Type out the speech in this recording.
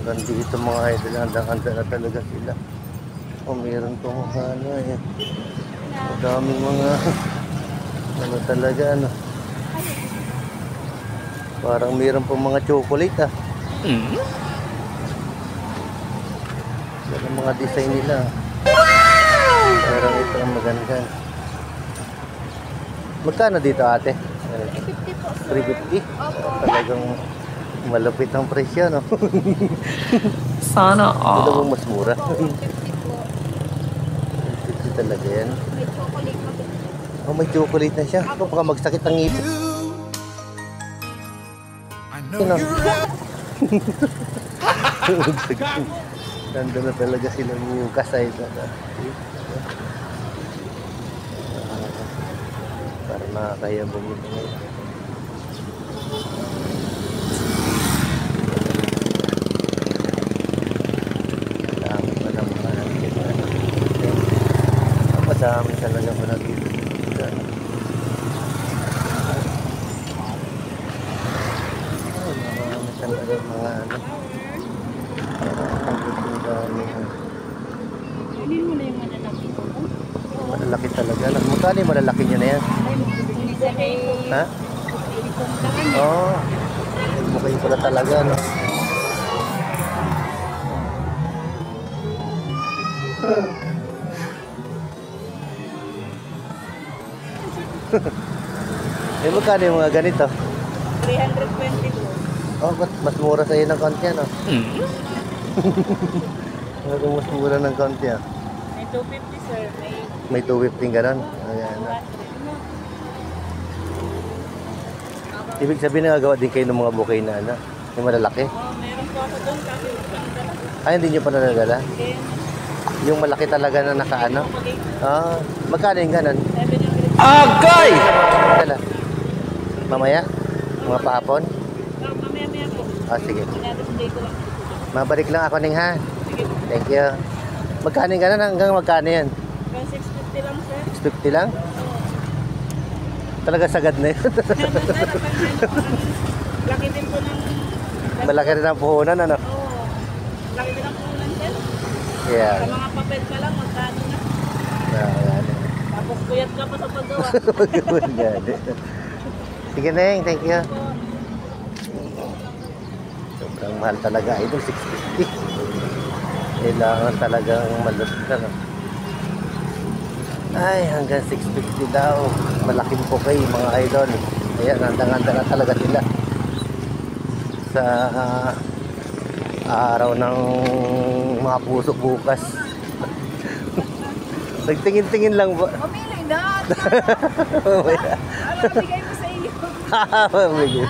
Hanggang dito mga idol, handa-handa na talaga sila. Oh, meron tong ano eh. Madaming mga ano talaga ano. Parang meron pong mga chocolate ah. Pero mga design nila. Parang ito ang maganda. Magkano dito ate? 350 po, sir. 350? Talagang malupit ang presyo, no? Sana Ito all. bang mas mura? 150 po. 50 talaga yan. May chocolate na po. Oh, may chocolate na siya. Ito baka magsakit ang ngipin. Ano? Nandun na talaga sila bukas ay para nakakaya bumili ngayon. Dami pa ng mga madami talaga pala dito. Marami talaga mga ano. Kunin mo na yung malalaki ko. Malalaki talaga. Magkano yung malalaki nyo na yan? Ha? Oo. Oh, mukha pala talaga, no? Eh, magkano yung mga ganito? 320 po. Oh, mas mura sa'yo ng konti, no? Mas mura ng konti, ah. May 250, sir. May 250 ganun. Ayan. Ibig sabihin nagagawa din kayo ng mga bouquet na ano? Yung malalaki? Meron po ako doon kasi Ay, hindi nyo pa nadadala? then, Yung malaki talaga na nakaano? Ah, magkano yung ganun? 700. Agay! Dala. Mamaya? Mga pahapon? Mamaya-maya po. Ah, sige. Sinadasday ko lang. Mabalik lang ako ning ha. Sige po. Thank you. Magkano yung ganun? Hanggang magkano yan? Hanggang 650 lang, sir. 50 lang? Talaga sagad na yun. Laki din po ng... Malaki rin ang puhunan, ano? Oo. Laki din ang punan, sir. Yeah. Sa mga papel pa lang, magkano na. Ayan. Tapos kuyat ka pa sa paggawa. Sige Neng, thank you. Sobrang mahal talaga. Ito 650. Kailangan talagang malupit na. No? Ay, hanggang 650 daw. Malaking bouquet mga idol. Ayan, handa-handa na talaga sila. Sa araw ng mga puso bukas. Nagtingin-tingin lang ba? Mamili na! Ano bigay mo sa iyo? Mamili.